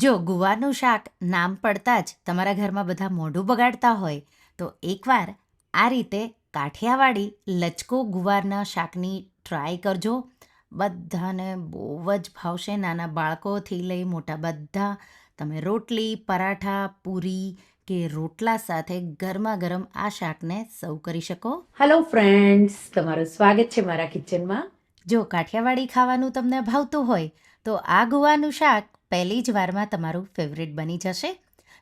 જો ગુવારનું શાક નામ પડતાં જ તમારા ઘરમાં બધા મોઢું બગાડતા હોય તો એકવાર આ રીતે કાઠિયાવાડી લચકો ગુવારના શાકની ટ્રાય કરજો. બધાને બહુ જ ભાવશે. નાના બાળકોથી લઈ મોટા બધા. તમે રોટલી, પરાઠા, પૂરી કે રોટલા સાથે ગરમા ગરમ આ શાકને સર્વ કરી શકો. હેલો ફ્રેન્ડ્સ, તમારું સ્વાગત છે મારા કિચનમાં. જો કાઠિયાવાડી ખાવાનું તમને ભાવતું હોય તો આ ગુવાનું શાક પહેલી જ વારમાં તમારું ફેવરિટ બની જશે.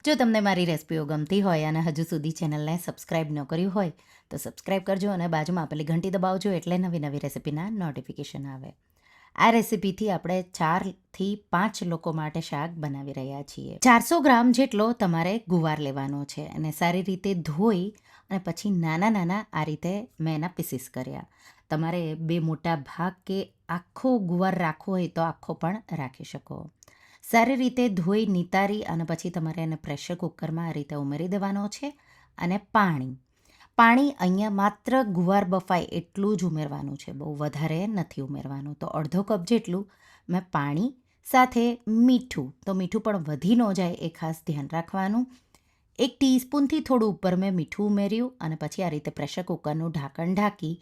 જો તમને મારી રેસિપીઓ ગમતી હોય અને હજુ સુધી ચેનલને સબસ્ક્રાઈબ ન કર્યું હોય તો સબસ્ક્રાઈબ કરજો અને બાજુમાં આપેલી ઘંટી દબાવજો એટલે નવી નવી રેસિપીના નોટિફિકેશન આવે. આ રેસિપીથી આપણે 4થી 5 લોકો માટે શાક બનાવી રહ્યા છીએ. 400 ગ્રામ જેટલો તમારે ગુવાર લેવાનો છે અને સારી રીતે ધોઈ અને પછી નાના નાના આ રીતે મેં એના પીસીસ કર્યા. તમારે 2 મોટા ભાગ કે આખો ગુવાર રાખવો હોય તો આખો પણ રાખી શકો. સારી રીતે ધોઈ નિતારી અને પછી તમારે એને પ્રેશર કુકરમાં આ રીતે ઉમેરી દેવાનો છે. અને પાણી અહીંયા માત્ર ગુવાર બફાય એટલું જ ઉમેરવાનું છે, બહુ વધારે નથી ઉમેરવાનું. તો અડધો કપ જેટલું મેં પાણી સાથે મીઠું, તો મીઠું પણ વધી ન જાય એ ખાસ ધ્યાન રાખવાનું. 1 ટીસ્પૂનથી થોડું ઉપર મેં મીઠું ઉમેર્યું અને પછી આ રીતે પ્રેશર કુકરનું ઢાંકણ ઢાંકી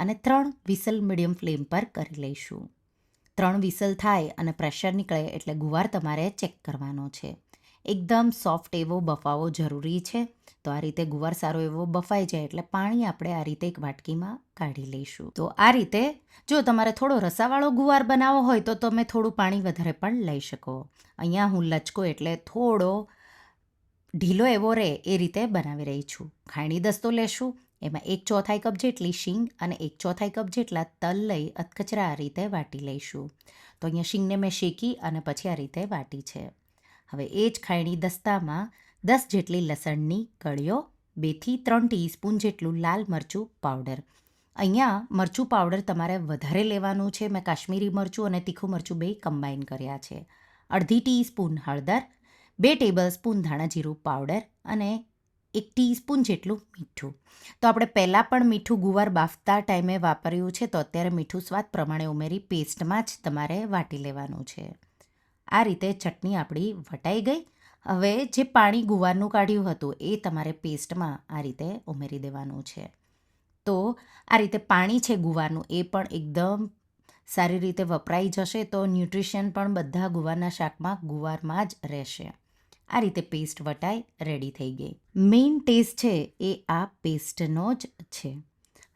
અને 3 વિસલ મીડિયમ ફ્લેમ પર કરી લઈશું. 3 વિસલ થાય અને પ્રેશર નીકળે એટલે ગુવાર તમારે ચેક કરવાનો છે. એકદમ સોફ્ટ એવો બફાવો જરૂરી છે. તો આ રીતે ગુવાર સારો એવો બફાઈ જાય એટલે પાણી આપણે આ રીતે એક વાટકીમાં કાઢી લઈશું. તો આ રીતે જો તમારે થોડો રસાવાળો ગુવાર બનાવવો હોય તો તમે થોડું પાણી વધારે પણ લઈ શકો. અહીંયા હું લચકો એટલે થોડો ઢીલો એવો રહે એ રીતે બનાવી રહી છું. ખાયણી દસ્તો લેશું, એમાં 1/4 કપ જેટલી શીંગ અને 1/4 કપ જેટલા તલ લઈ અધકચરા આ રીતે વાટી લઈશું. તો અહીંયા શીંગને મેં શેકી અને પછી આ રીતે વાટી છે. હવે એ જ ખાયણી દસ્તામાં 10 જેટલી લસણની કળીઓ, 2થી 3 ટીસ્પૂન જેટલું લાલ મરચું પાવડર. અહીંયા મરચું પાવડર તમારે વધારે લેવાનું છે. મેં કાશ્મીરી મરચું અને તીખું મરચું બે કમ્બાઈન કર્યા છે. અડધી ટીસ્પૂન હળદર, 2 ટેબલ સ્પૂન ધાણા જીરું પાવડર અને 1 ટીસ્પૂન જેટલું મીઠું. તો આપણે પહેલાં પણ મીઠું ગુવાર બાફતા ટાઈમે વાપર્યું છે, તો અત્યારે મીઠું સ્વાદ પ્રમાણે ઉમેરી પેસ્ટમાં જ તમારે વાટી લેવાનું છે. આ રીતે ચટણી આપણી વટાઈ ગઈ. હવે જે પાણી ગુવારનું કાઢ્યું હતું એ તમારે પેસ્ટમાં આ રીતે ઉમેરી દેવાનું છે. તો આ રીતે પાણી છે ગુવારનું એ પણ એકદમ સારી રીતે વપરાઈ જશે. તો ન્યુટ્રિશન પણ બધા ગુવારના શાકમાં ગુવારમાં જ રહેશે. આ રીતે પેસ્ટ વટાઈ રેડી થઈ ગઈ. મેઇન ટેસ્ટ છે એ આ પેસ્ટનો જ છે.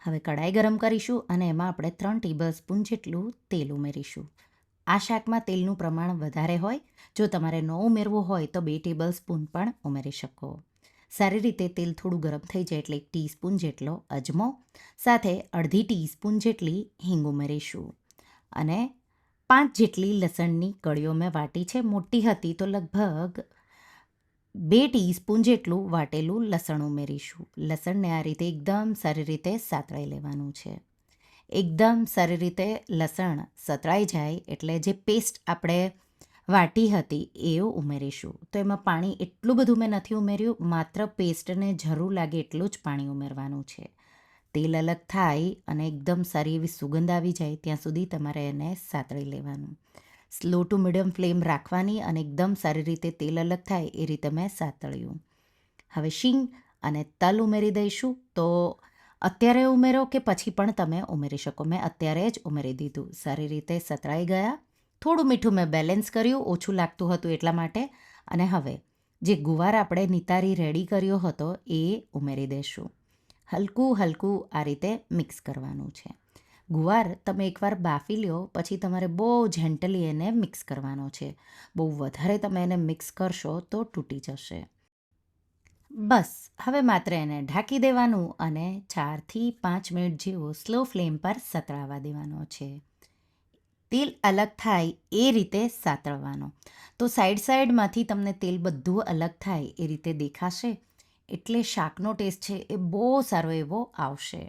હવે કઢાઈ ગરમ કરીશું અને એમાં આપણે 3 ટેબલ સ્પૂન જેટલું તેલ ઉમેરીશું. આ શાકમાં તેલનું પ્રમાણ વધારે હોય. જો તમારે ન ઉમેરવું હોય તો 2 ટેબલ સ્પૂન પણ ઉમેરી શકો. સારી રીતે તેલ થોડું ગરમ થઈ જાય એટલે 1 ટીસ્પૂન જેટલો અજમો સાથે અડધી ટીસ્પૂન જેટલી હિંગ ઉમેરીશું. અને 5 જેટલી લસણની કળીઓ મેં વાટી છે. મોટી હતી તો લગભગ 2 ટીસ્પૂન જેટલું વાટેલું લસણ ઉમેરીશું. લસણને આ રીતે એકદમ સારી રીતે સાતળાઈ લેવાનું છે. એકદમ સારી રીતે લસણ સતળાઈ જાય એટલે જે પેસ્ટ આપણે વાટી હતી એ ઉમેરીશું. તો એમાં પાણી એટલું બધું મેં નથી ઉમેર્યું, માત્ર પેસ્ટને જરૂર લાગે એટલું જ પાણી ઉમેરવાનું છે. તેલ અલગ થાય અને એકદમ સારી એવી સુગંધ આવી જાય ત્યાં સુધી તમારે એને સાતળી લેવાનું. સ્લો ટુ મીડિયમ ફ્લેમ રાખવાની અને એકદમ સારી રીતે તેલ અલગ થાય એ રીતે મેં સાતળ્યું. હવે શીંગ અને તલ ઉમેરી દઈશું. તો અત્યારે ઉમેરો કે પછી પણ તમે ઉમેરી શકો. મેં અત્યારે જ ઉમેરી દીધું. સારી રીતે સતળાઈ ગયા. થોડું મીઠું મેં બેલેન્સ કર્યું, ઓછું લાગતું હતું એટલા માટે. અને હવે જે ગુવાર આપણે નિતારી રેડી કર્યો હતો એ ઉમેરી દઈશું. હલકું હલકું આ રીતે મિક્સ કરવાનું છે. ગુવાર તમે એકવાર બાફી લ્યો પછી તમારે બહુ જેન્ટલી એને મિક્સ કરવાનો છે. બહુ વધારે તમે એને મિક્સ કરશો તો તૂટી જશે. બસ હવે માત્ર એને ઢાંકી દેવાનું અને 4થી 5 મિનિટ જેવો સ્લો ફ્લેમ પર સતળાવા દેવાનો છે. તેલ અલગ થાય એ રીતે સાતળવાનો. તો સાઈડમાંથી તમને તેલ બધું અલગ થાય એ રીતે દેખાશે એટલે શાકનો ટેસ્ટ છે એ બહુ સારો એવો આવશે.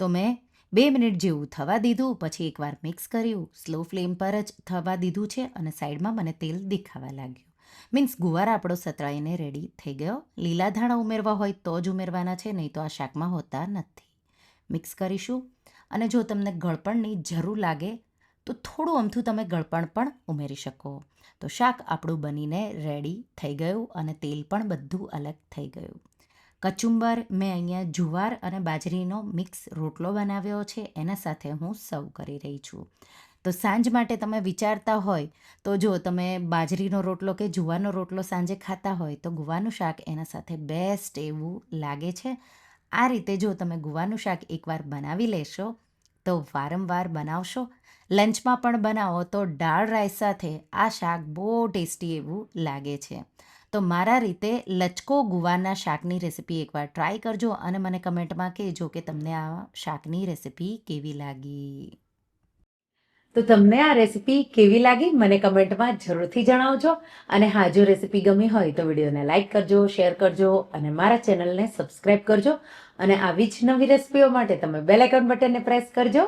તો મેં 2 મિનિટ જેવું થવા દીધું, પછી એકવાર મિક્સ કર્યું. સ્લો ફ્લેમ પર જ થવા દીધું છે અને સાઈડમાં મને તેલ દેખાવા લાગ્યું. મીન્સ ગુવાર આપણો સતળાઈને રેડી થઈ ગયો. લીલા ધાણા ઉમેરવા હોય તો જ ઉમેરવાના છે, નહીં તો આ શાકમાં હોતા નથી. મિક્સ કરીશું અને જો તમને ગળપણની જરૂર લાગે તો થોડું અમથું તમે ગળપણ પણ ઉમેરી શકો. તો શાક આપણું બનીને રેડી થઈ ગયું અને તેલ પણ બધું અલગ થઈ ગયું. કચુંબર મેં અહીંયા જુવાર અને બાજરીનો મિક્સ રોટલો બનાવ્યો છે, એના સાથે હું સર્વ કરી રહી છું. તો સાંજ માટે તમે વિચારતા હોય તો જો તમે બાજરીનો રોટલો કે જુવારનો રોટલો સાંજે ખાતા હોય તો ગુવાનું શાક એના સાથે બેસ્ટ એવું લાગે છે. આ રીતે જો તમે ગુવાનું શાક એકવાર બનાવી લેશો તો વારંવાર બનાવશો. લંચમાં પણ બનાવો તો દાળ રાઈસ સાથે આ શાક બહુ ટેસ્ટી એવું લાગે છે. તો મારા રીતે લચકો ગુવારના શાકની રેસીપી એકવાર ટ્રાય કરજો અને મને કમેન્ટમાં કહેજો કે તમને આ શાકની રેસીપી કેવી લાગી. તો તમને આ રેસીપી કેવી લાગી મને કમેન્ટમાં જરૂરથી જણાવજો. અને હા, જો રેસીપી ગમી હોય તો વિડીયોને લાઈક કરજો, શેર કરજો અને મારા ચેનલને સબસ્ક્રાઈબ કરજો. અને આવી જ નવી રેસીપીઓ માટે તમે બેલ આઇકોન બટનને પ્રેસ કરજો.